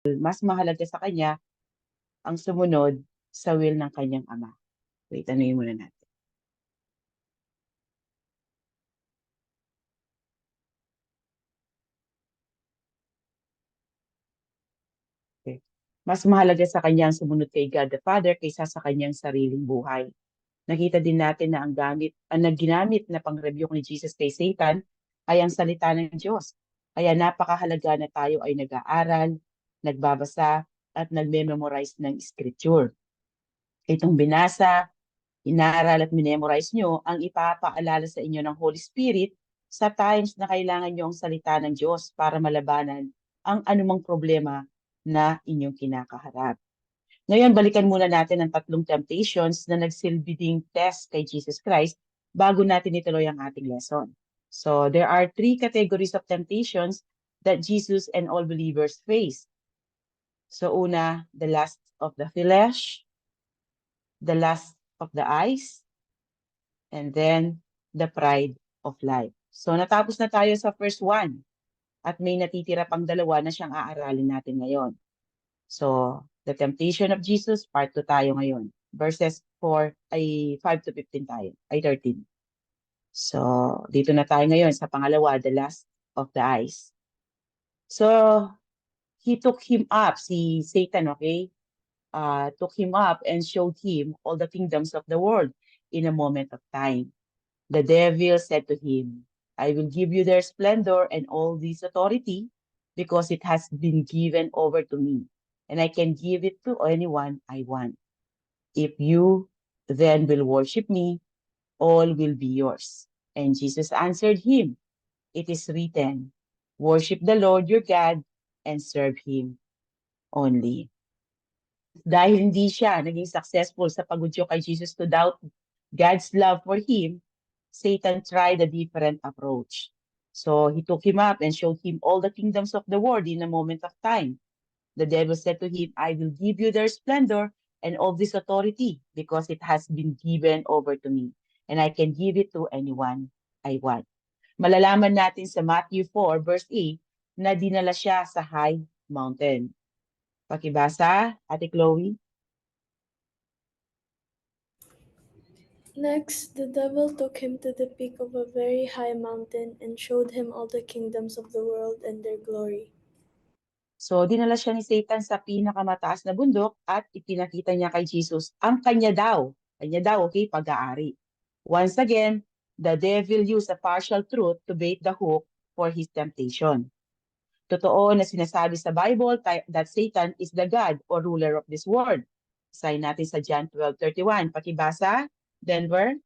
mas mahalaga sa kanya ang sumunod sa will ng kanyang ama. Wait, tanungin muna natin. Okay. Mas mahalaga sa kanya ang sumunod kay God the Father kaysa sa kanyang sariling buhay. Nakita din natin na ang ginamit na pang-rebuke ni Jesus kay Satan ay ang salita ng Diyos. Kaya napakahalaga na tayo ay nag-aaral, nagbabasa, at nagme-memorize ng scripture. Itong binasa, inaaral at minemorize nyo ang ipapaalala sa inyo ng Holy Spirit sa times na kailangan nyo ang salita ng Diyos para malabanan ang anumang problema na inyong kinakaharap. Ngayon, balikan muna natin ang tatlong temptations na nagsilbing test kay Jesus Christ bago natin ituloy ang ating lesson. So, there are three categories of temptations that Jesus and all believers face. So, una, the lust of the flesh, the lust of the eyes, and then the pride of life. So, natapos na tayo sa first one at may natitira pang dalawa na siyang aaralin natin ngayon. So, the temptation of Jesus, part 2 tayo ngayon. Verses 4 ay 5 to 15 tayo, ay 13. So, dito na tayo ngayon sa pangalawa, the lust of the eyes. So, he took him up, si Satan, okay? Took him up and showed him all the kingdoms of the world in a moment of time. The devil said to him, I will give you their splendor and all this authority because it has been given over to me, and I can give it to anyone I want. If you then will worship me, all will be yours. And Jesus answered him, it is written, worship the Lord your God and serve him only. Dahil hindi siya naging successful sa pagudyo kay Jesus to doubt God's love for him, Satan tried a different approach. So he took him up and showed him all the kingdoms of the world in a moment of time. The devil said to him, I will give you their splendor and all this authority because it has been given over to me, and I can give it to anyone I want. Malalaman natin sa Matthew 4 verse 8 na dinala siya sa high mountain. Pakibasa, Ate Chloe. Next, the devil took him to the peak of a very high mountain and showed him all the kingdoms of the world and their glory. So, dinala siya ni Satan sa pinakamataas na bundok at ipinakita niya kay Jesus ang kanya daw, okay, pag-aari. Once again, the devil used a partial truth to bait the hook for his temptation. Totoo na sinasabi sa Bible that Satan is the God or ruler of this world. Sign natin sa John 12:31. Pakibasa, Denver.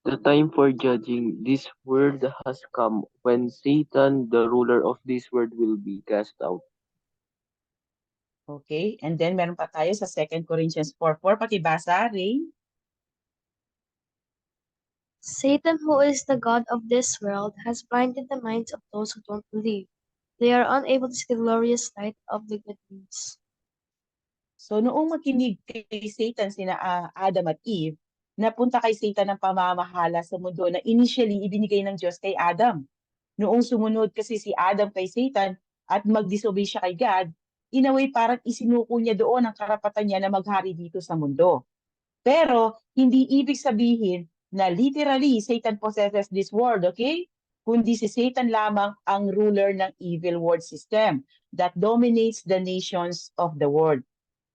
The time for judging this world has come when Satan, the ruler of this world, will be cast out. Okay, and then meron pa tayo sa 2 Corinthians 4:4. Pakibasa, Ray. Satan, who is the god of this world, has blinded the minds of those who don't believe. They are unable to see the glorious light of the good news. So noong makinig kay Satan sina Adam at Eve, napunta kay Satan ang pamamahala sa mundo na initially ibinigay ng Diyos kay Adam. Noong sumunod kasi si Adam kay Satan at mag-disobey siya kay God, in a way parang isinuko niya doon ang karapatan niya na maghari dito sa mundo. Pero hindi ibig sabihin na literally Satan possesses this world, okay? Kundi si Satan lamang ang ruler ng evil world system that dominates the nations of the world.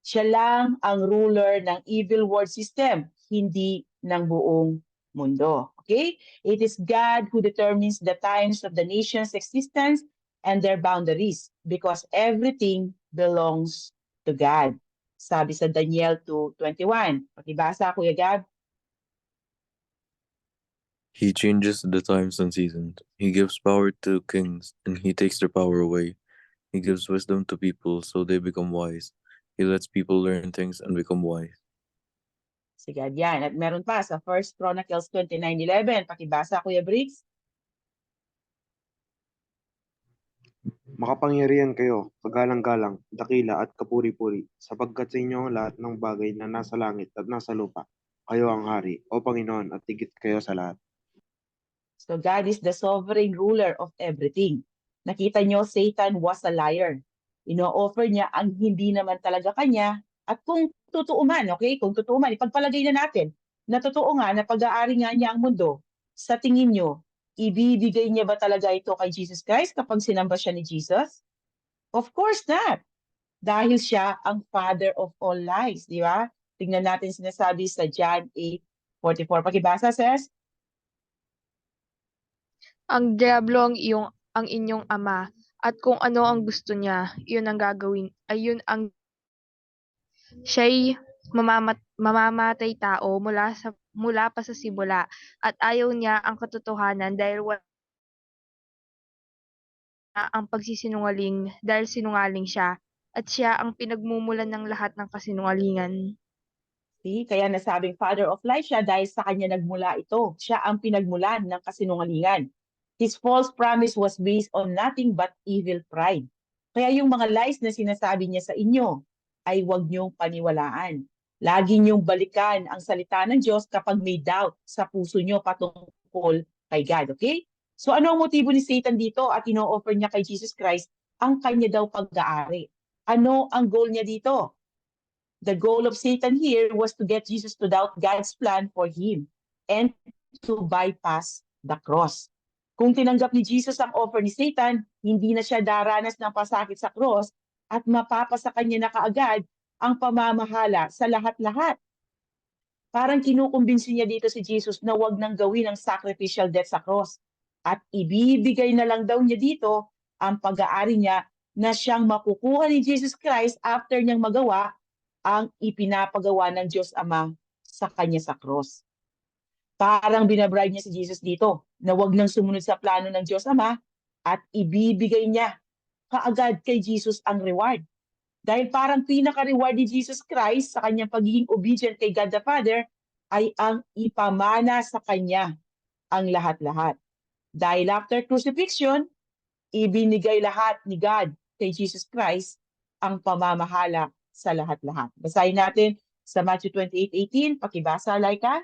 Siya lang ang ruler ng evil world system, hindi ng buong mundo. Okay? It is God who determines the times of the nation's existence and their boundaries because everything belongs to God. Sabi sa Daniel 2:21. Pakibasa, Kuya Gab. He changes the times and seasons. He gives power to kings, and he takes their power away. He gives wisdom to people so they become wise. He lets people learn things and become wise. Si God yan. At meron pa sa 1 Chronicles 29:11. Pakibasa, Kuya Briggs. Makapangyarihan kayo, kagalang-galang, dakila at kapuri-puri, sapagkat sa inyo lahat ng bagay na nasa langit at nasa lupa. Kayo ang hari, o Panginoon, at higit kayo sa lahat. So God is the sovereign ruler of everything. Nakita nyo, Satan was a liar. Ino-offer niya ang hindi naman talaga kanya. At kung totoo man, okay, kung totoo man, ipagpalagay na natin na totoo nga na pag-aari nga niya ang mundo, sa tingin nyo, ibibigay niya ba talaga ito kay Jesus Christ kapag sinamba siya ni Jesus? Of course not. Dahil siya ang father of all lies, di ba? Tingnan natin sinasabi sa John 8:44. Pakibasa, says, Ang diablo ang inyong ama, at kung ano ang gusto niya, yun ang gagawin, ayun ang siya'y mamamatay tao mula pa sa simula, at ayaw niya ang katotohanan dahil wala ang pagsisinungaling dahil sinungaling siya, at siya ang pinagmumulan ng lahat ng kasinungalingan. see, kaya nasabing father of lies siya dahil sa kanya nagmula ito. Siya ang pinagmulan ng kasinungalingan. His false promise was based on nothing but evil pride. Kaya yung mga lies na sinasabi niya sa inyo ay huwag niyong paniwalaan. Lagi niyong balikan ang salita ng Diyos kapag may doubt sa puso niyo patungkol kay God, okay? So ano ang motibo ni Satan dito at ino-offer niya kay Jesus Christ ang kanya daw pag-aari? Ano ang goal niya dito? The goal of Satan here was to get Jesus to doubt God's plan for him and to bypass the cross. Kung tinanggap ni Jesus ang offer ni Satan, hindi na siya daranas ng pasakit sa cross at mapapasa kanya na kaagad ang pamamahala sa lahat-lahat. Parang kinukumbinsi niya dito si Jesus na wag nang gawin ang sacrificial death sa cross at ibibigay na lang daw niya dito ang pag-aari niya na siyang makukuha ni Jesus Christ after niyang magawa ang ipinapagawa ng Diyos Ama sa kanya sa cross. Parang binabribe niya si Jesus dito na wag nang sumunod sa plano ng Diyos Ama at ibibigay niya kaagad kay Jesus ang reward. Dahil parang pinaka-reward ni Jesus Christ sa kanyang pagiging obedient kay God the Father ay ang ipamana sa kanya ang lahat-lahat. Dahil after crucifixion, ibinigay lahat ni God kay Jesus Christ ang pamamahala sa lahat-lahat. Basahin natin sa Matthew 28:18. Pakibasa, Laika.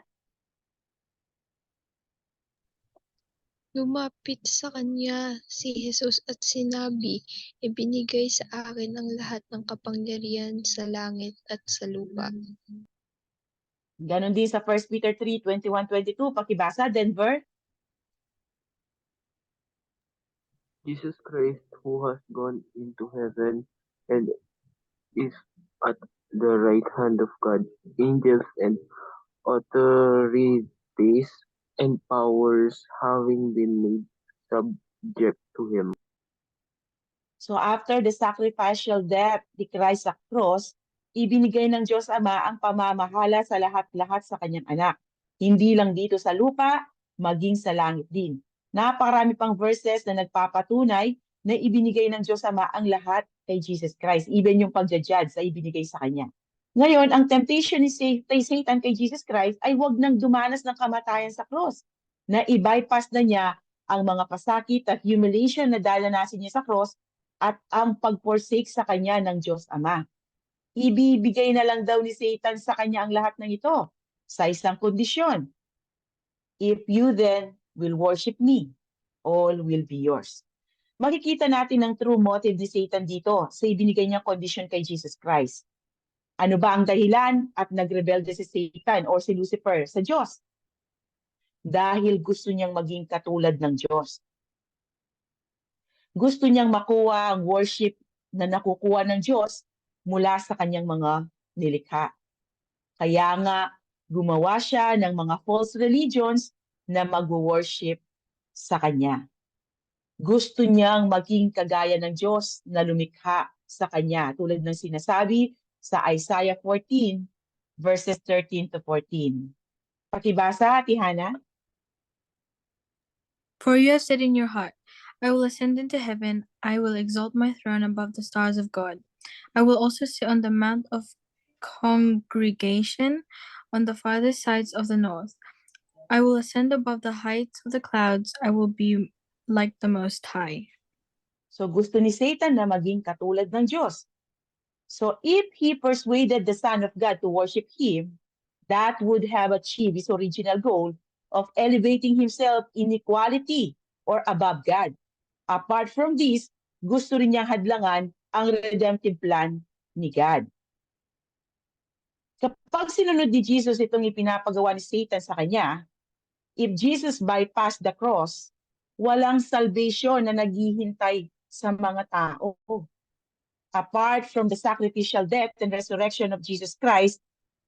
Lumapit sa kanya si Jesus at sinabi, "Ibinigay sa akin ang lahat ng kapangyarihan sa langit at sa lupa." Ganon din sa 1 Peter 3:21-22. Pakibasa, Denver. Jesus Christ, who has gone into heaven and is at the right hand of God, angels and authorities and powers having been made subject to him. So after the sacrificial death ni Christ sa cross, ibinigay ng Diyos Ama ang pamamahala sa lahat-lahat sa kanyang anak. Hindi lang dito sa lupa, maging sa langit din. Napakarami pang verses na nagpapatunay na ibinigay ng Diyos Ama ang lahat kay Jesus Christ. Even yung pagja-judge ay ibinigay sa kanya. Ngayon, ang temptation ni Satan kay Jesus Christ ay huwag nang dumanas ng kamatayan sa cross. Na i-bypass na niya ang mga pasakit at humiliation na dalanasin niya sa cross at ang pag-forsake sa kanya ng Diyos Ama. Ibibigay na lang daw ni Satan sa kanya ang lahat ng ito sa isang kondisyon. If you then will worship me, all will be yours. Makikita natin ang true motive ni Satan dito sa ibinigay niyang kondisyon kay Jesus Christ. Ano ba ang dahilan at nagrebelde si Satan o si Lucifer sa Diyos? Dahil gusto niyang maging katulad ng Diyos. Gusto niyang makuha ang worship na nakukuha ng Diyos mula sa kanyang mga nilikha. Kaya nga, gumawa siya ng mga false religions na mag-worship sa kanya. Gusto niyang maging kagaya ng Diyos na lumikha sa kanya, tulad ng sinasabi sa Isaiah 14, verses 13-14. Pakibasa, Tihana. For you have said in your heart, I will ascend into heaven, I will exalt my throne above the stars of God. I will also sit on the mount of congregation on the farthest sides of the north. I will ascend above the heights of the clouds, I will be like the Most High. So gusto ni Satan na maging katulad ng Diyos. So if he persuaded the Son of God to worship him, that would have achieved his original goal of elevating himself in equality or above God. Apart from this, gusto rin niyang hadlangan ang redemptive plan ni God. Kapag sinunod ni Jesus itong ipinapagawa ni Satan sa kanya, if Jesus bypassed the cross, walang salvation na naghihintay sa mga tao. Apart from the sacrificial death and resurrection of Jesus Christ,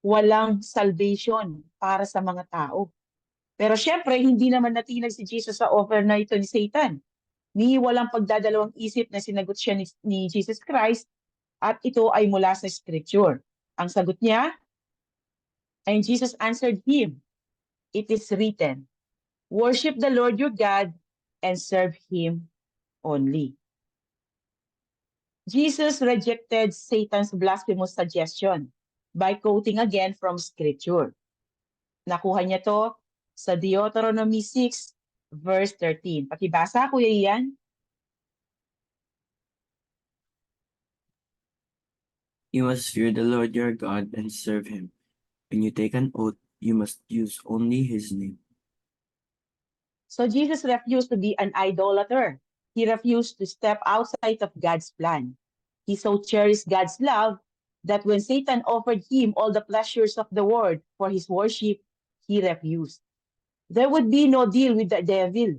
walang salvation para sa mga tao. Pero syempre, hindi naman natinag si Jesus sa offer na ito ni Satan. Ni walang pagdadalawang isip na sinagot siya ni Jesus Christ at ito ay mula sa Scripture. Ang sagot niya, and Jesus answered him, "It is written, worship the Lord your God and serve Him only." Jesus rejected Satan's blasphemous suggestion by quoting again from Scripture. Nakuha niya to sa Deuteronomy 6, verse 13. Pakibasa, Kuya Ian. You must fear the Lord your God and serve him. When you take an oath, you must use only his name. So Jesus refused to be an idolater. He refused to step outside of God's plan. He so cherished God's love that when Satan offered him all the pleasures of the world for his worship, he refused. There would be no deal with the devil,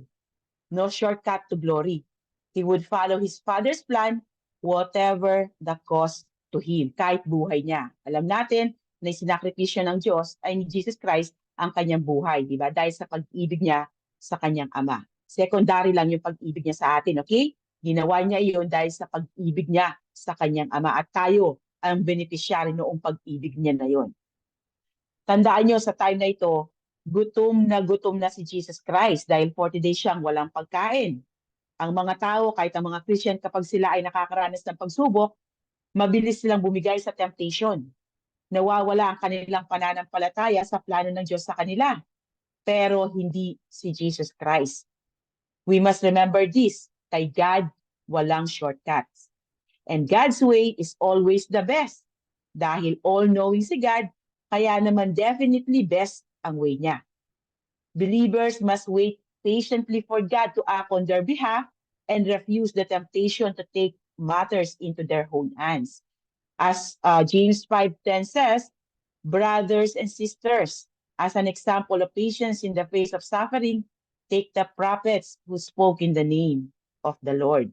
no shortcut to glory. He would follow his Father's plan, whatever the cost to him, kahit buhay niya. Alam natin na sinakripisyo ng Diyos ay ni Jesus Christ ang kanyang buhay, di ba? Dahil sa pag-ibig niya sa kanyang Ama. Secondary lang yung pag-ibig niya sa atin, okay? Ginawa niya iyon dahil sa pag-ibig niya sa kanyang Ama at tayo ang beneficiary noong pag-ibig niya na yon. Tandaan niyo sa time na ito, gutom na si Jesus Christ dahil 40 days siyang walang pagkain. Ang mga tao, kahit ang mga Christian, kapag sila ay nakakaranas ng pagsubok, mabilis silang bumigay sa temptation. Nawawala ang kanilang pananampalataya sa plano ng Diyos sa kanila. Pero hindi si Jesus Christ. We must remember this, kay God, walang shortcuts. And God's way is always the best. Dahil all-knowing si God, kaya naman definitely best ang way niya. Believers must wait patiently for God to act on their behalf and refuse the temptation to take matters into their own hands. As James 5:10 says, brothers and sisters, as an example of patience in the face of suffering, take the prophets who spoke in the name of the Lord.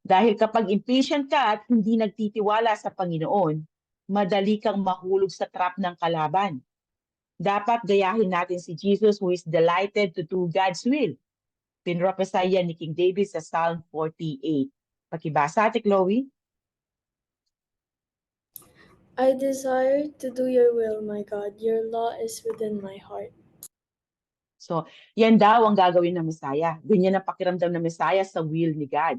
Dahil kapag impatient ka at hindi nagtitiwala sa Panginoon, madali kang mahulog sa trap ng kalaban. Dapat gayahin natin si Jesus who is delighted to do God's will. Pinropesaya ni King David sa Psalm 48. Pakibasa, Ate Chloe. I desire to do your will, my God. Your law is within my heart. So, yan daw ang gagawin ng Messiah. Ganyan ang pakiramdam ng Messiah sa will ni God.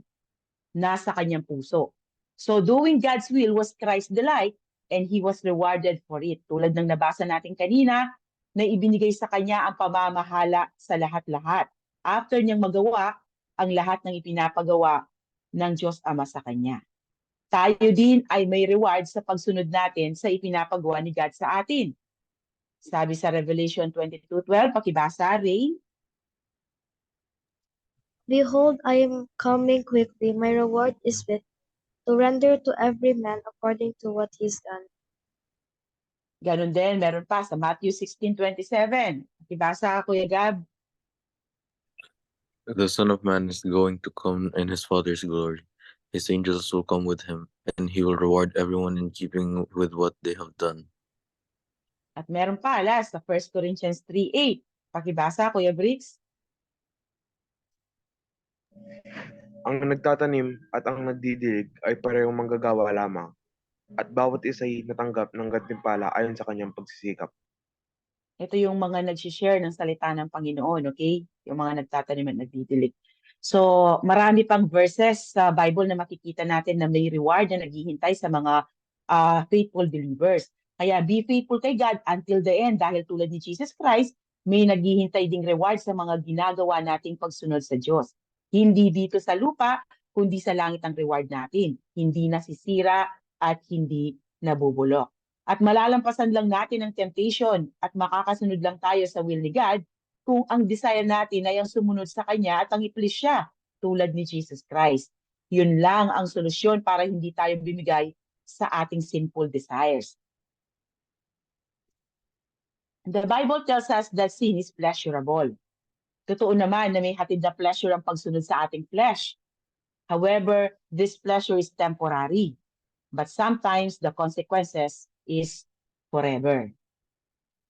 Nasa kanyang puso. So, doing God's will was Christ's delight and He was rewarded for it. Tulad ng nabasa natin kanina, na ibinigay sa kanya ang pamamahala sa lahat-lahat. After niyang magawa ang lahat ng ipinapagawa ng Diyos Ama sa kanya. Tayo din ay may reward sa pagsunod natin sa ipinapagawa ni God sa atin. Sabi sa Revelation 22:12, pakibasa, Ray. Behold, I am coming quickly. My reward is with to render to every man according to what he's done. Ganon din, meron pa sa Matthew 16:27. Pakibasa, Kuya Gab. The Son of Man is going to come in his Father's glory. His angels will come with him, and he will reward everyone in keeping with what they have done. At meron pa, last, sa 1 Corinthians 3:8. Pakibasa, Kuya Briggs. Ang nagtatanim at ang nagdidilig ay parehong manggagawa lamang, at bawat isa ay natanggap ng gantimpala ayon sa kanyang pagsisikap. Ito yung mga nag-share ng salita ng Panginoon, okay? Yung mga nagtatanim at nagdidilig. So, marami pang verses sa Bible na makikita natin na may reward na naghihintay sa mga faithful believers. Kaya be faithful kay God until the end dahil tulad ni Jesus Christ, may naghihintay ding reward sa mga ginagawa nating pagsunod sa Diyos. Hindi dito sa lupa, kundi sa langit ang reward natin. Hindi nasisira at hindi nabubulok. At malalampasan lang natin ang temptation at makakasunod lang tayo sa will ni God kung ang desire natin ay ang sumunod sa Kanya at ang i-please siya tulad ni Jesus Christ. Yun lang ang solusyon para hindi tayo bimigay sa ating sinful desires. The Bible tells us that sin is pleasurable. Totoo naman na may hatid na pleasure ang pagsunod sa ating flesh. However, this pleasure is temporary, but sometimes the consequences is forever.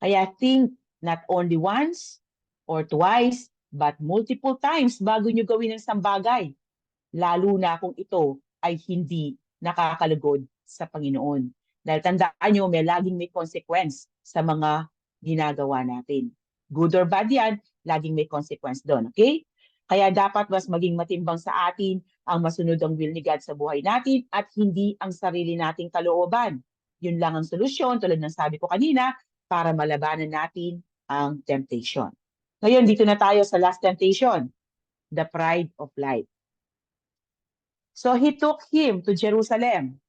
Kaya think not only once or twice, but multiple times bago nyo gawin ang isang bagay, lalo na kung ito ay hindi nakakalugod sa Panginoon. Dahil tandaan nyo, laging may consequence sa mga ginagawa natin. Good or bad yan, laging may consequence doon. Okay? Kaya dapat mas maging matimbang sa atin ang masunod ang will ni God sa buhay natin at hindi ang sarili nating kalooban. Yun lang ang solusyon, tulad ng sabi ko kanina, para malabanan natin ang temptation. Ngayon, dito na tayo sa last temptation, the pride of life. So he took him to Jerusalem.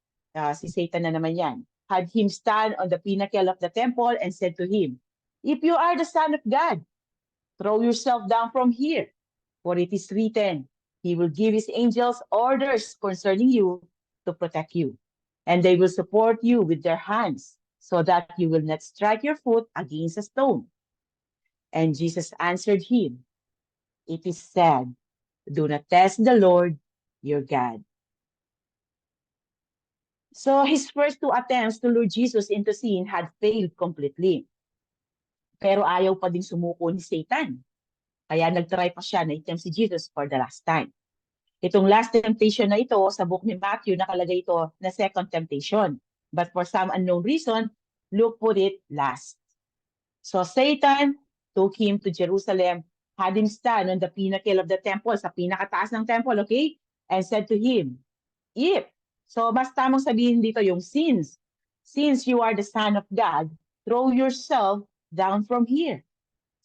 Si Satan na naman yan. Had him stand on the pinnacle of the temple and said to him, "If you are the Son of God, throw yourself down from here. For it is written, He will give His angels orders concerning you to protect you. And they will support you with their hands, so that you will not strike your foot against a stone." And Jesus answered him, "It is said, do not test the Lord your God." So his first two attempts to lure Jesus into sin had failed completely. Pero ayaw pa din sumuko ni Satan. Kaya nagtry pa siya na i-tempt si Jesus for the last time. Itong last temptation na ito, sa book ni Matthew, nakalagay ito na second temptation. But for some unknown reason, Luke put it last. So Satan took him to Jerusalem, had him stand on the pinnacle of the temple, sa pinakataas ng temple, okay? And said to him, "If," so mas tamang sabihin dito yung since you are the Son of God, throw yourself down from here.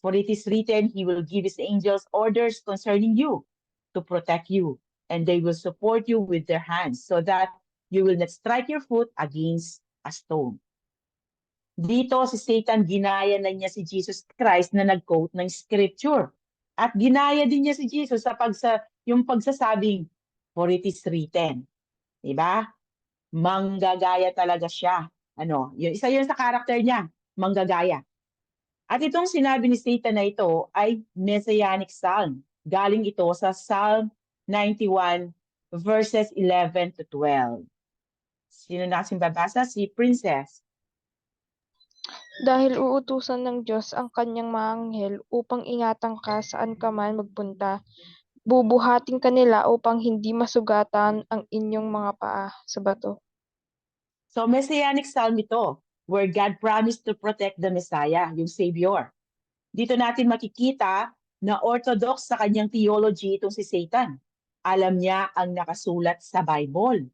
For it is written, He will give His angels orders concerning you to protect you, and they will support you with their hands, so that you will not strike your foot against a stone. Dito si Satan, ginaya na niya si Jesus Christ na nag-quote ng scripture. At ginaya din niya si Jesus sa yung pagsasabing, for it is written. Diba? Manggagaya talaga siya. Isa yun sa karakter niya, manggagaya. At itong sinabi ni Satan na ito ay Messianic Psalm. Galing ito sa Psalm 91 verses 11 to 12. Sino na kasing babasa? Si Princess. Dahil uutusan ng Diyos ang kanyang mga anghel upang ingatan ka saan ka man magpunta. Bubuhatin ka nila upang hindi masugatan ang inyong mga paa sa bato. So Messianic Psalm ito, where God promised to protect the Messiah, yung Savior. Dito natin makikita na orthodox sa kanyang theology itong si Satan. Alam niya ang nakasulat sa Bible.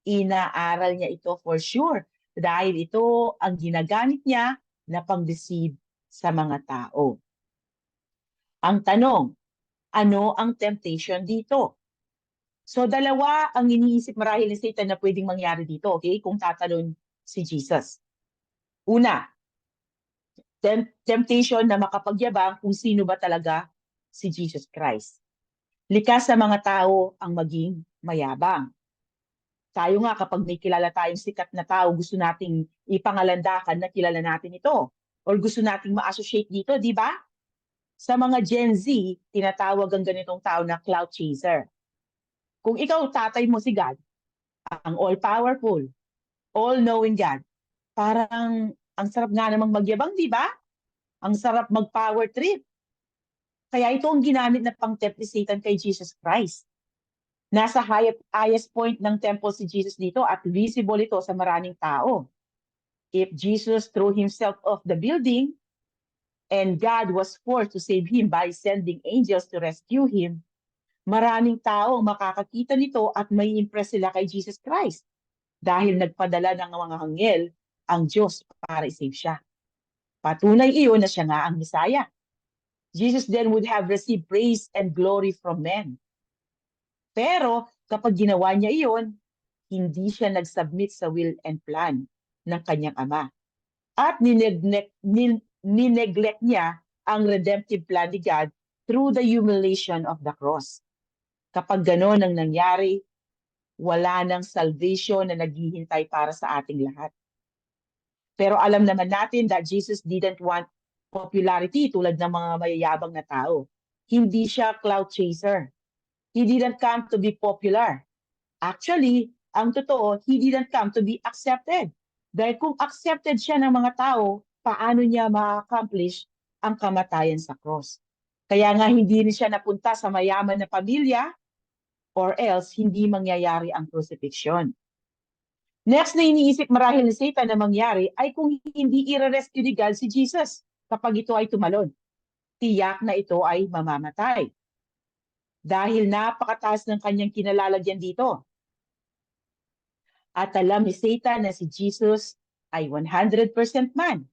Inaaral niya ito for sure dahil ito ang ginagamit niya na pang-deceive sa mga tao. Ang tanong, ano ang temptation dito? So dalawa ang iniisip marahil ni Satan na pwedeng mangyari dito, okay? Kung tatalon si Jesus. Una, temptation na makapagyabang kung sino ba talaga si Jesus Christ. Likas sa mga tao ang maging mayabang. Tayo nga, kapag may kilala tayong sikat na tao, gusto nating ipangalandakan na kilala natin ito. Or gusto nating ma-associate dito, di ba? Sa mga Gen Z, tinatawag ang ganitong tao na clout chaser. Kung ikaw, tatay mo si God, ang all-powerful, all-knowing God, parang ang sarap nga namang magyabang, di ba? Ang sarap mag-power trip. Kaya ito ang ginamit na pang-tempt ni Satan kay Jesus Christ. Nasa highest point ng temple si Jesus dito at visible ito sa maraming tao. If Jesus threw himself off the building and God was forced to save him by sending angels to rescue him, maraming tao ang makakakita nito at may impress sila kay Jesus Christ dahil nagpadala ng mga anghel ang Diyos para i-save siya. Patunay iyon na siya nga ang Messiah. Jesus then would have received praise and glory from men. Pero kapag ginawa niya iyon, hindi siya nag-submit sa will and plan ng kanyang ama. At nineglect niya ang redemptive plan ni God through the humiliation of the cross. Kapag ganon ang nangyari, wala nang salvation na naghihintay para sa ating lahat. Pero alam naman natin that Jesus didn't want popularity tulad ng mga mayayabang na tao. Hindi siya cloud chaser. He didn't come to be popular. Actually, ang totoo, he didn't come to be accepted. Dahil kung accepted siya ng mga tao, paano niya ma-accomplish ang kamatayan sa cross? Kaya nga hindi rin siya napunta sa mayaman na pamilya or else hindi mangyayari ang crucifixion. Next na iniisip marahil ni Satan na mangyari ay kung hindi i-rescue ni God si Jesus kapag ito ay tumalon. Tiyak na ito ay mamamatay. Dahil napakataas ng kanyang kinalalagyan dito. At alam ni Satan na si Jesus ay 100% man.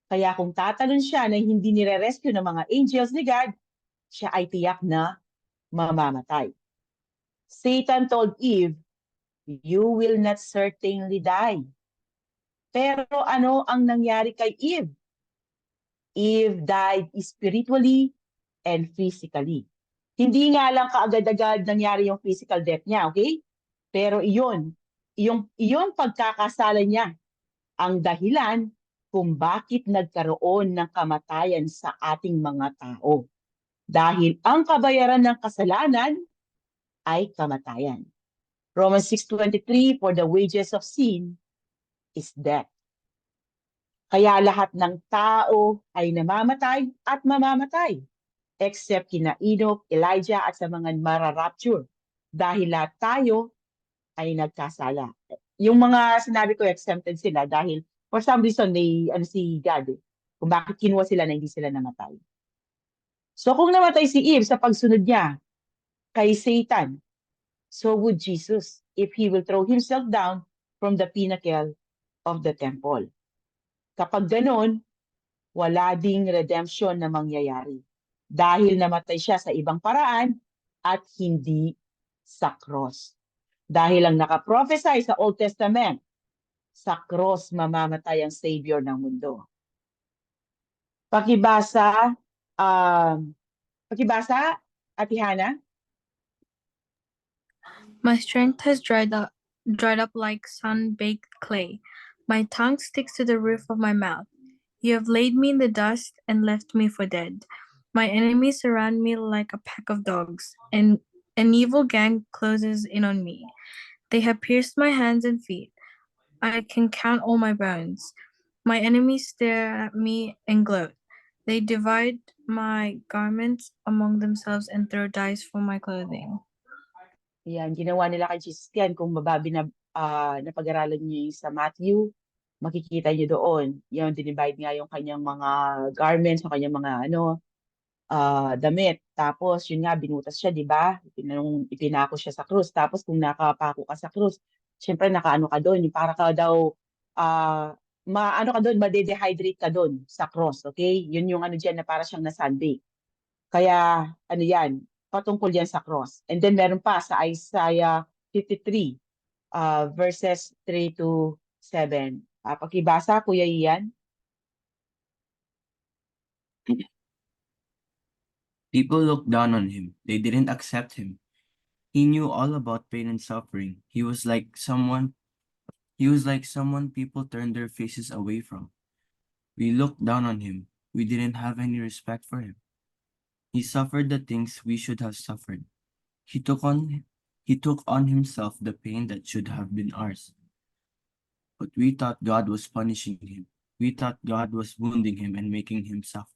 Kaya kung tatalon siya na hindi nire-rescue ng mga angels ni God, siya ay tiyak na mamamatay. Satan told Eve, "You will not certainly die." Pero ano ang nangyari kay Eve? Eve died spiritually and physically. Hindi nga lang kaagad-agad nangyari yung physical death niya, okay? Pero iyon pagkakasala niya ang dahilan kung bakit nagkaroon ng kamatayan sa ating mga tao. Dahil ang kabayaran ng kasalanan ay kamatayan. Romans 6:23, for the wages of sin is death. Kaya lahat ng tao ay namamatay at mamamatay, except kina Enoch, Elijah at sa mga mararapture. Dahil lahat tayo ay nagkasala. Yung mga sinabi ko, exempted sila dahil for some reason may si God kung bakit kinuha sila na hindi sila namatay. So kung namatay si Eve sa pagsunod niya kay Satan, so would Jesus if he will throw himself down from the pinnacle of the temple. Kapag ganon, wala ding redemption na mangyayari dahil namatay siya sa ibang paraan at hindi sa cross. Dahil ang nakaprophesy sa Old Testament, sa cross mamamatay ang Savior ng mundo. Pakibasa, Ate Hana? My strength has dried up like sun-baked clay. My tongue sticks to the roof of my mouth. You have laid me in the dust and left me for dead. My enemies surround me like a pack of dogs, and an evil gang closes in on me. They have pierced my hands and feet. I can count all my bones. My enemies stare at me and gloat. They divide my garments among themselves and throw dice for my clothing. Yan, ginawa nila kay Jesus yan. Kung mababi na napag-aralan niyo sa Matthew, makikita niyo doon. Yung dinivide nga yung kanyang mga garments, yung kanyang mga damit. Tapos, yun nga, binutas siya, di ba? Ipinako siya sa krus. Tapos, kung nakapako ka sa krus, syempre, nakaano ka doon. Yung para ka daw, madedehydrate ka doon sa cross, okay? Yun yung dyan na para siyang na-sunbake. Kaya, yan, patungkol yan sa cross. And then, meron pa sa Isaiah 53, verses 3 to 7. Pakibasa, Kuya Ian. People looked down on him. They didn't accept him. He knew all about pain and suffering. He was like someone people turned their faces away from. We looked down on him. We didn't have any respect for him. He suffered the things we should have suffered. He took on himself the pain that should have been ours. But we thought God was punishing him. We thought God was wounding him and making him suffer.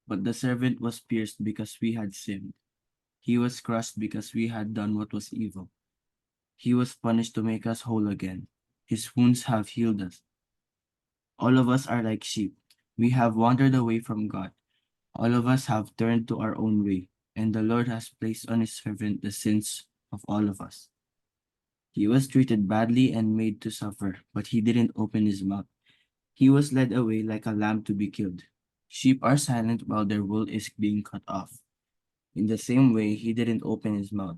But the servant was pierced because we had sinned. He was crushed because we had done what was evil. He was punished to make us whole again. His wounds have healed us. All of us are like sheep. We have wandered away from God. All of us have turned to our own way, and the Lord has placed on his servant the sins of all of us. He was treated badly and made to suffer, but he didn't open his mouth. He was led away like a lamb to be killed. Sheep are silent while their wool is being cut off. In the same way, he didn't open his mouth.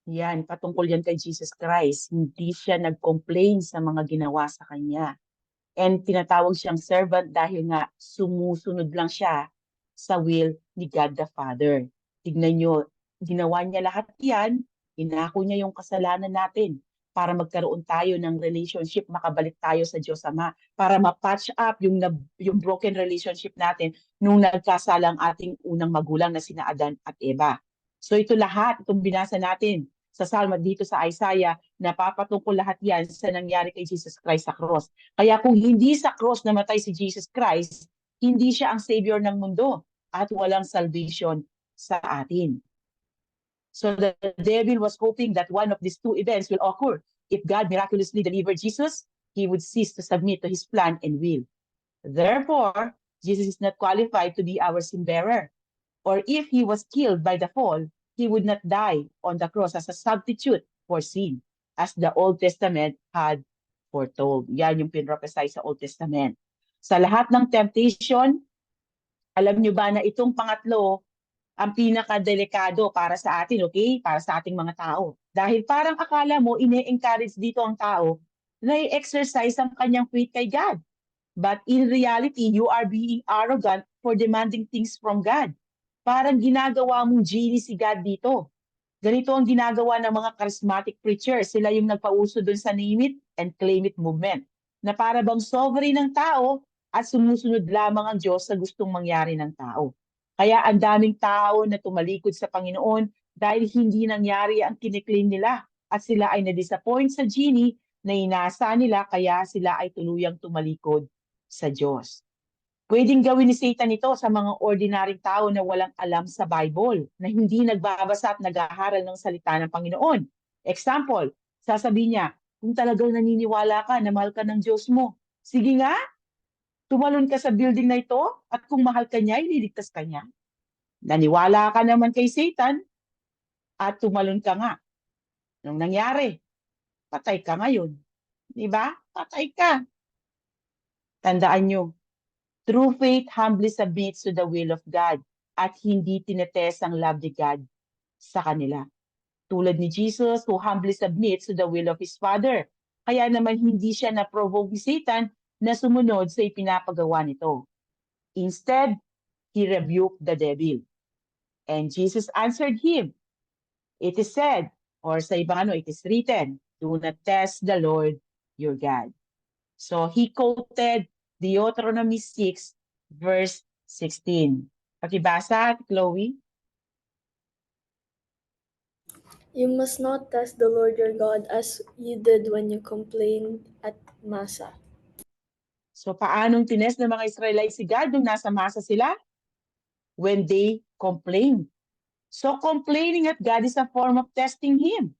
Yan, patungkol yan kay Jesus Christ. Hindi siya nag-complain sa mga ginawa sa kanya. And tinatawag siyang servant dahil nga sumusunod lang siya sa will ni God the Father. Tignan nyo, ginawa niya lahat yan, inako niya yung kasalanan natin para magkaroon tayo ng relationship, makabalik tayo sa Diyos Ama, para ma-patch up yung broken relationship natin nung nagkasala ang ating unang magulang na sina Adan at Eva. So ito lahat, itong binasa natin sa Salmo dito sa Isaiah, napapatungkol lahat yan sa nangyari kay Jesus Christ sa cross. Kaya kung hindi sa cross namatay si Jesus Christ, hindi siya ang Savior ng mundo at walang salvation sa atin. So the devil was hoping that one of these two events will occur. If God miraculously delivered Jesus, he would cease to submit to his plan and will. Therefore, Jesus is not qualified to be our sin bearer. Or if he was killed by the fall, he would not die on the cross as a substitute for sin, as the Old Testament had foretold. Yan yung pinrophesy sa Old Testament. Sa lahat ng temptation, alam nyo ba na itong pangatlo ang pinakadelikado para sa atin, okay? Para sa ating mga tao. Dahil parang akala mo, ine-encourage dito ang tao na i-exercise ang kanyang faith kay God. But in reality, you are being arrogant for demanding things from God. Parang ginagawa mong genie si God dito. Ganito ang ginagawa ng mga charismatic preachers. Sila yung nagpauso dun sa name it and claim it movement. Na para bang sovereign ng tao at sumusunod lamang ang Diyos sa gustong mangyari ng tao. Kaya ang daming tao na tumalikod sa Panginoon dahil hindi nangyari ang kiniklaim nila at sila ay na-disappoint sa genie na inasa nila kaya sila ay tuluyang tumalikod sa Diyos. Pwedeng gawin ni Satan ito sa mga ordinaryong tao na walang alam sa Bible, na hindi nagbabasa at nag-aaral ng salita ng Panginoon. Example, sasabihin niya, kung talagang naniniwala ka na mahal ka ng Diyos mo, sige nga, tumalon ka sa building na ito at kung mahal ka niya, ililigtas ka niya. Naniwala ka naman kay Satan at tumalon ka nga. Anong nangyari? Patay ka ngayon. Diba? Patay ka. Tandaan nyo, true faith humbly submits to the will of God at hindi tinetest ang love ni God sa kanila. Tulad ni Jesus who humbly submits to the will of His Father. Kaya naman hindi siya na-provoke ni Satan na sumunod sa ipinapagawa nito. Instead, he rebuked the devil. And Jesus answered him, it is said, or sa ibang it is written, do not test the Lord your God. So he quoted Deuteronomy 6, verse 16. Pakibasa, Chloe. You must not test the Lord your God as you did when you complained at Massa. So paanong tinest ng mga Israelites si God nung nasa Masa sila? When they complained. So complaining at God is a form of testing Him.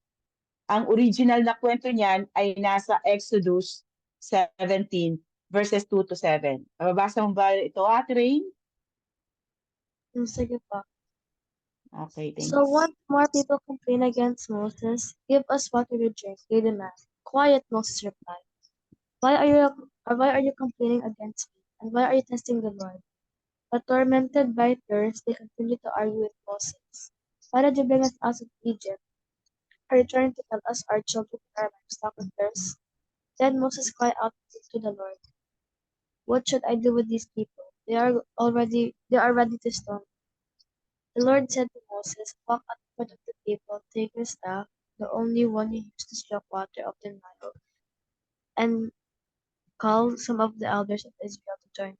Ang original na kwento niyan ay nasa Exodus 17 verses 2 to 7. Mababasa mo ba ito, Ate Rain? Sige po. Okay, thanks. So once more people complain against Moses. Give us water to drink, they demand. Quiet, Moses replied. Why are you complaining against me? And why are you testing the Lord? But tormented by thirst, they continued to argue with Moses. Why did you bring us out of Egypt? Are you trying to tell us our children and our livestock with thirst? Then Moses cried out to the Lord. What should I do with these people? They are ready to stone. The Lord said to Moses, walk out in front of the people, take your staff, the only one you use to struck water of the Nile, and call some of the elders of Israel to join.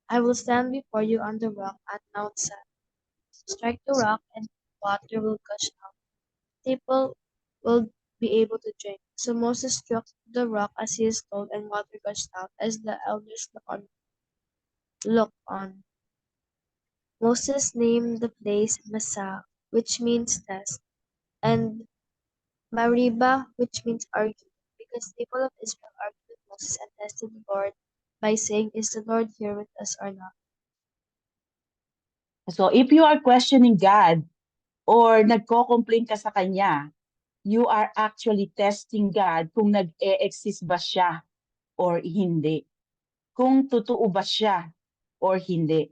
I will stand before you on the rock at Mount Sinai. Strike the rock and water will gush out. People will be able to drink. So Moses struck the rock as he is told, and water gushed out as the elders looked on. Moses named the place Massah, which means test, and Mariba, which means argue, because the people of Israel argued with Moses and tested the Lord by saying, is the Lord here with us or not? So if you are questioning God or nagko-complain ka sa Kanya, you are actually testing God kung nag-e-exist ba siya or hindi. Kung totoo ba siya or hindi.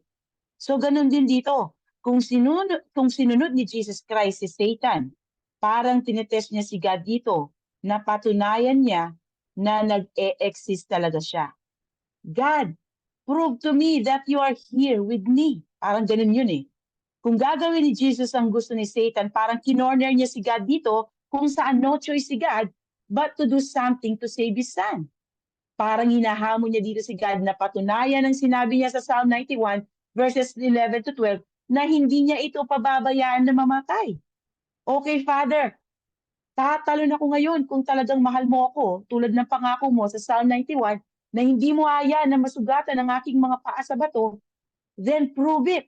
So ganun din dito. Kung sinunod ni Jesus Christ si Satan, parang tinetest niya si God dito na patunayan niya na nag-e-exist talaga siya. God, prove to me that you are here with me. Parang ganun yun eh. Kung gagawin ni Jesus ang gusto ni Satan, parang kinorner niya si God dito kung saan no choice si God but to do something to save his son. Parang hinahamon niya dito si God na patunayan ang sinabi niya sa Psalm 91 verses 11 to 12 na hindi niya ito pababayaan na mamatay. Okay, Father, tatalon ako ngayon kung talagang mahal mo ako tulad ng pangako mo sa Psalm 91 na hindi mo hayaan na masugatan ang aking mga paa sa bato, then prove it.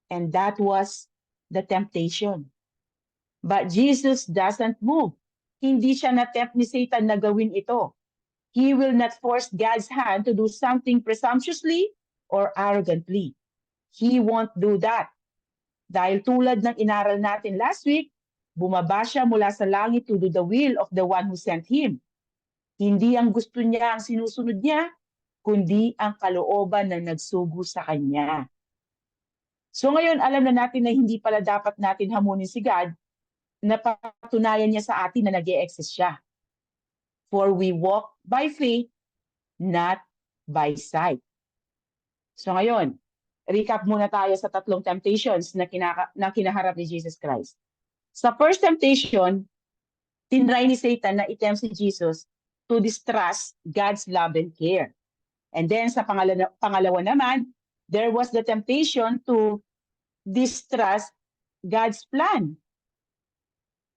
And that was the temptation. But Jesus doesn't move. Hindi siya na-tempt ni Satan na gawin ito. He will not force God's hand to do something presumptuously or arrogantly. He won't do that. Dahil tulad ng inaral natin last week, bumaba siya mula sa langit to do the will of the one who sent him. Hindi ang gusto niya ang sinusunod niya, kundi ang kalooban na nagsugo sa kanya. So ngayon, alam na natin na hindi pala dapat natin hamunin si God na patunayan niya sa atin na nag-e-exist siya. For we walk by faith, not by sight. So ngayon, recap muna tayo sa tatlong temptations na kinaharap ni Jesus Christ. Sa first temptation, tinry ni Satan na i-tempt si Jesus to distrust God's love and care. And then sa pangalawa naman, there was the temptation to distrust God's plan.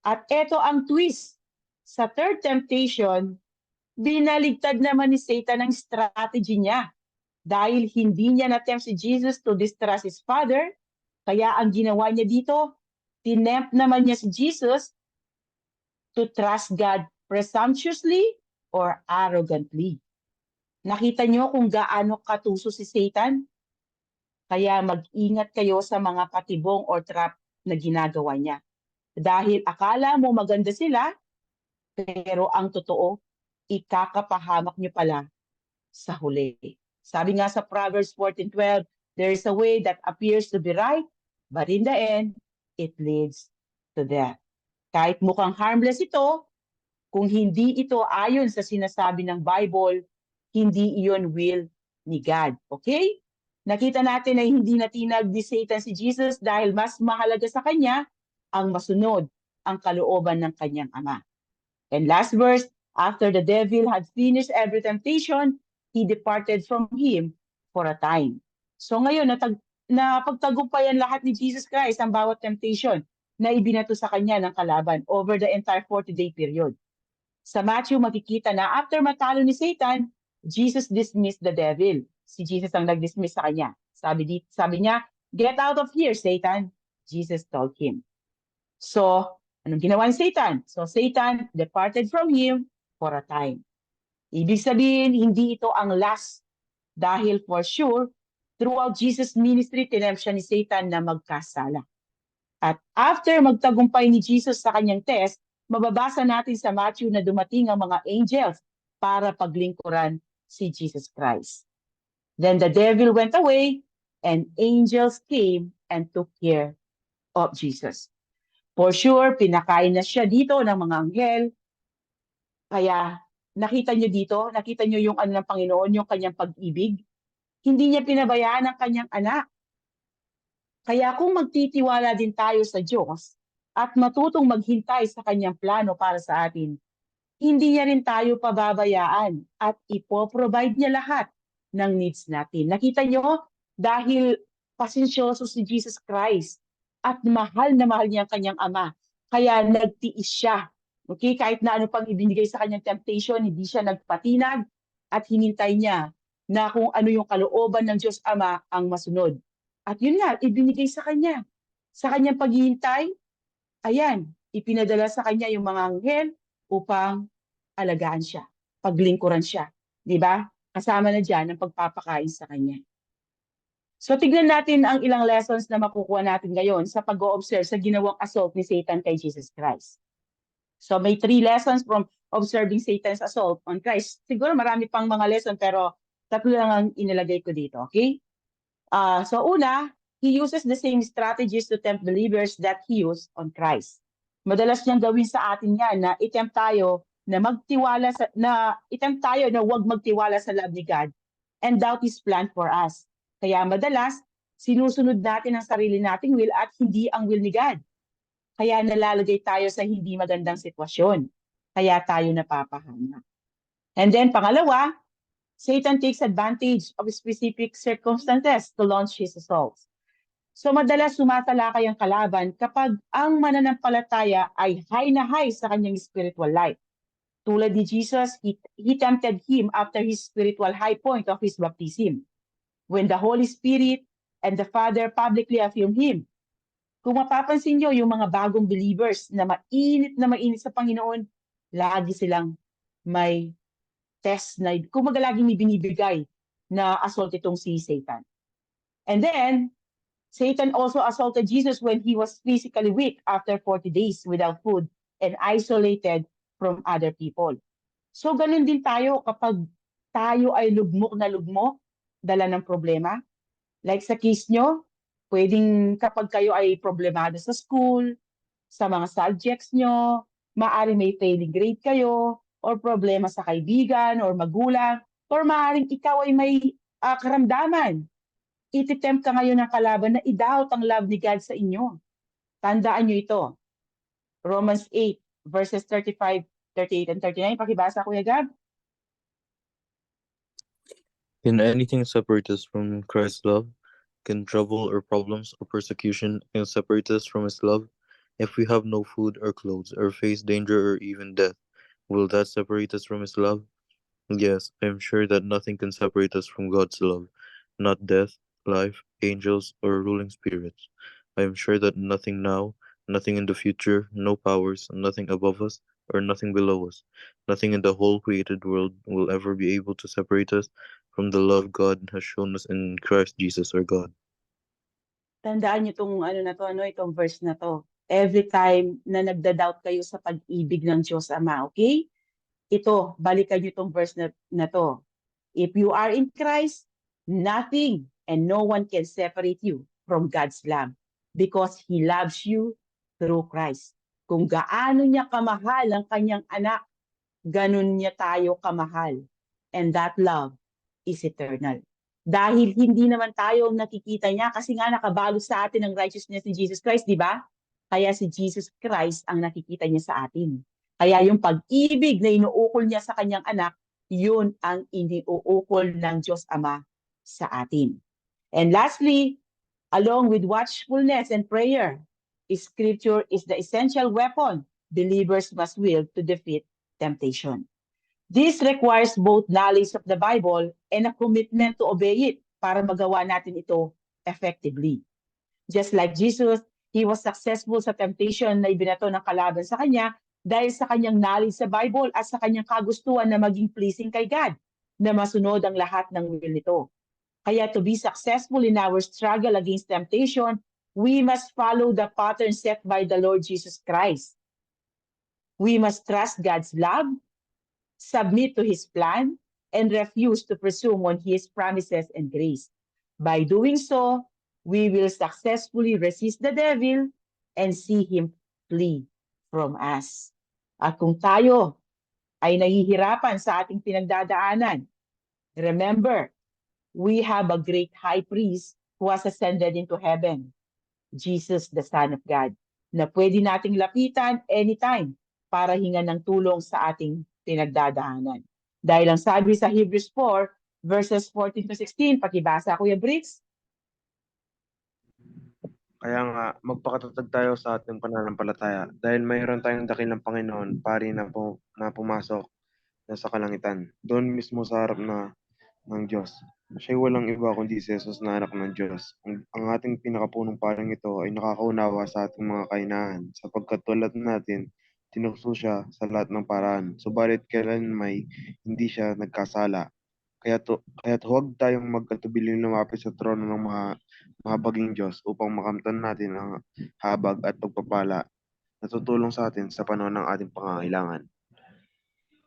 At ito ang twist. Sa third temptation, binaligtad naman ni Satan ang strategy niya. Dahil hindi niya na-tempt si Jesus to distrust his Father, kaya ang ginawa niya dito, tinempt naman niya si Jesus to trust God presumptuously or arrogantly. Nakita niyo kung gaano katuso si Satan? Kaya mag-ingat kayo sa mga patibong or trap na ginagawa niya. Dahil akala mo maganda sila, pero ang totoo, ikakapahamak niyo pala sa huli. Sabi nga sa Proverbs 14:12, there is a way that appears to be right, but in the end, it leads to death. Kahit mukhang harmless ito, kung hindi ito ayon sa sinasabi ng Bible, hindi iyon will ni God. Okay? Nakita natin na hindi natinag ni Satan si Jesus dahil mas mahalaga sa kanya ang masunod ang kalooban ng kanyang ama. And last verse, after the devil had finished every temptation, he departed from him for a time. So ngayon, napagtagumpayan lahat ni Jesus Christ ang bawat temptation na ibinato sa kanya ng kalaban over the entire 40-day period. Sa Matthew, makikita na after matalo ni Satan, Jesus dismissed the devil. Si Jesus ang nag-dismiss sa kanya. Sabi niya, get out of here, Satan. Jesus told him. So, anong ginawa ni Satan? So, Satan departed from him for a time. Ibig sabihin, hindi ito ang last. Dahil for sure, throughout Jesus' ministry, tinempt siya ni Satan na magkasala. At after magtagumpay ni Jesus sa kanyang test, mababasa natin sa Matthew na dumating ang mga angels para paglingkuran si Jesus Christ. Then the devil went away and angels came and took care of Jesus. For sure, pinakain na siya dito ng mga anghel. Kaya nakita niyo yung ano ng Panginoon, yung kanyang pag-ibig. Hindi niya pinabayaan ang kanyang anak. Kaya kung magtitiwala din tayo sa Diyos at matutong maghintay sa kanyang plano para sa atin, hindi niya rin tayo pababayaan at ipoprovide niya lahat ng needs natin. Nakita niyo, dahil pasensyoso si Jesus Christ at mahal na mahal niya ang kanyang ama, kaya nagtiis siya. Okay? Kahit na ano pang ibinigay sa kanyang temptation, hindi siya nagpatinag at hinintay niya na kung ano yung kalooban ng Diyos Ama ang masunod. At yun nga, ibinigay sa kanya. Sa kanyang paghihintay, ayan, ipinadala sa kanya yung mga anghel upang alagaan siya, paglingkuran siya. Di ba? Kasama na dyan ang pagpapakain sa kanya. So tignan natin ang ilang lessons na makukuha natin ngayon sa pag-o-observe sa ginawang assault ni Satan kay Jesus Christ. So may 3 lessons from observing Satan's assault on Christ. Siguro marami pang mga lesson pero 3 lang ang inilagay ko dito. Okay? So una, he uses the same strategies to tempt believers that he used on Christ. Madalas niyang gawin sa atin yan na i-tempt tayo na huwag magtiwala sa love ni God and doubt His plan for us. Kaya madalas, sinusunod natin ang sarili nating will at hindi ang will ni God. Kaya nalalagay tayo sa hindi magandang sitwasyon. Kaya tayo napapahamak. And then pangalawa, Satan takes advantage of specific circumstances to launch his assaults. So madalas sumatalakay ang kalaban kapag ang mananampalataya ay high na high sa kanyang spiritual life. Tulad ni Jesus, he tempted him after his spiritual high point of his baptism, when the Holy Spirit and the Father publicly affirmed him. Kung mapapansin nyo, yung mga bagong believers na mainit sa Panginoon, lagi silang may test na, kumbaga laging may binibigay na assault itong si Satan. And then, Satan also assaulted Jesus when he was physically weak after 40 days without food and isolated from other people. So ganun din tayo kapag tayo ay lugmok na lugmok, dala ng problema. Like sa case nyo, pwedeng kapag kayo ay problemado sa school, sa mga subjects nyo, maaring may failing grade kayo, or problema sa kaibigan or magulang, or maaring ikaw ay may karamdaman. Ititempt ka ngayon ng kalaban na i-doubt ang love ni God sa inyo. Tandaan nyo ito. Romans 8 verses 35, 38, and 39. Pakibasa, Kuya Gab. Can anything separate us from Christ's love? Can trouble or problems or persecution separate us from His love? If we have no food or clothes or face danger or even death, will that separate us from His love? Yes, I am sure that nothing can separate us from God's love, not death, life, angels, or ruling spirits. I am sure that nothing now, nothing in the future, no powers, nothing above us, or nothing below us, nothing in the whole created world will ever be able to separate us from the love God has shown us in Christ Jesus our God. Tandaan niyo itong verse na to. Every time na nagda-doubt kayo sa pag-ibig ng Diyos Ama, okay? Ito, balikan niyo itong verse na to. If you are in Christ, nothing and no one can separate you from God's love because He loves you through Christ. Kung gaano niya kamahal ang kanyang anak, ganun niya tayo kamahal. And that love is eternal. Dahil hindi naman tayo nakikita niya kasi nga nakabalot sa atin ang righteousness ni Jesus Christ, di ba? Kaya si Jesus Christ ang nakikita niya sa atin. Kaya yung pag-ibig na inuukol niya sa kanyang anak, yun ang iniuukol ng Diyos Ama sa atin. And lastly, along with watchfulness and prayer, Scripture is the essential weapon believers must wield to defeat temptation. This requires both knowledge of the Bible and a commitment to obey it para magawa natin ito effectively. Just like Jesus, He was successful sa temptation na ibinato ng kalaban sa Kanya dahil sa Kanyang knowledge sa Bible at sa Kanyang kagustuhan na maging pleasing kay God, na masunod ang lahat ng will nito. Kaya to be successful in our struggle against temptation, we must follow the pattern set by the Lord Jesus Christ. We must trust God's love, submit to His plan, and refuse to presume on His promises and grace. By doing so, we will successfully resist the devil and see him flee from us. At kung tayo ay nahihirapan sa ating pinagdadaanan, remember, we have a great high priest who has ascended into heaven, Jesus, the Son of God, na pwede nating lapitan anytime para hingan ng tulong sa ating pinagdadaanan. Dahil ang sabi sa Hebrews 4, verses 14 to 16, pakibasa, Kuya Briggs. Kaya nga, magpakatatag tayo sa ating pananampalataya dahil mayroon tayong dakilang Panginoon, pari na pumasok na sa kalangitan, doon mismo sa harap ng Diyos. Siya'y walang iba kundi si Jesus na anak ng Diyos. Ang ating pinakapunong paring ito ay nakakaunawa sa ating mga kahinaan, sapagkat tulad natin, tinukso siya sa lahat ng paraan, subalit kailan may hindi siya nagkasala. Kaya't huwag tayong magkatubiling lumapit sa trono ng mahabaging Diyos upang makamtan natin ang habag at pagpapala na tutulong sa atin sa panahon ng ating pangangailangan.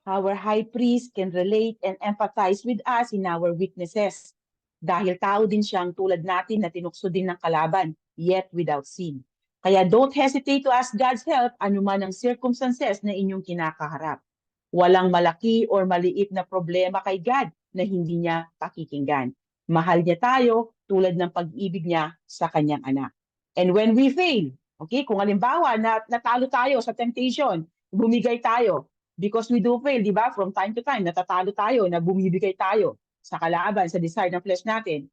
Our high priest can relate and empathize with us in our weaknesses. Dahil tao din siyang tulad natin na tinukso din ng kalaban, yet without sin. Kaya don't hesitate to ask God's help anuman ang circumstances na inyong kinakaharap. Walang malaki or maliit na problema kay God na hindi niya pakikinggan. Mahal niya tayo tulad ng pag-ibig niya sa kanyang anak. And when we fail, okay, kung halimbawa natalo tayo sa temptation, bumigay tayo, because we do fail, di ba? From time to time, natatalo tayo, na bumibigay tayo sa kalaban, sa desire ng flesh natin.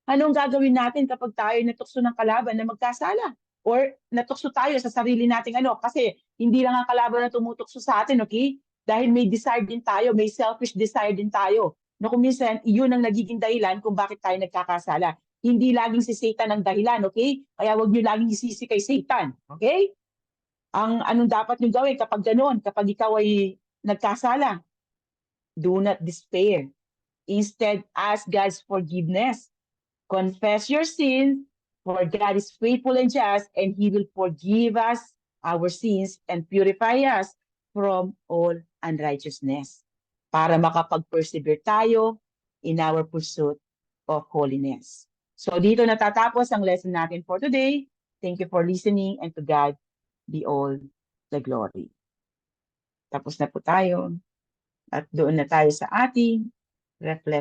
Anong gagawin natin kapag tayo natukso ng kalaban na magkasala? Or natukso tayo sa sarili nating kasi hindi lang ang kalaban na tumutukso sa atin, okay? Dahil may desire din tayo, may selfish desire din tayo. Na kung minsan, iyon ang nagiging dahilan kung bakit tayo nagkakasala. Hindi laging si Satan ang dahilan, okay? Kaya huwag niyo laging isisi kay Satan, okay? Anong dapat niyo gawin kapag ganoon, kapag ikaw ay nagkasala? Do not despair. Instead, ask God's forgiveness. Confess your sins, for God is faithful and just, and He will forgive us our sins and purify us from all unrighteousness, para makapag-persevere tayo in our pursuit of holiness. So dito natatapos ang lesson natin for today. Thank you for listening, and to God be all the glory. Tapos na po tayo at doon na tayo sa ating reflection.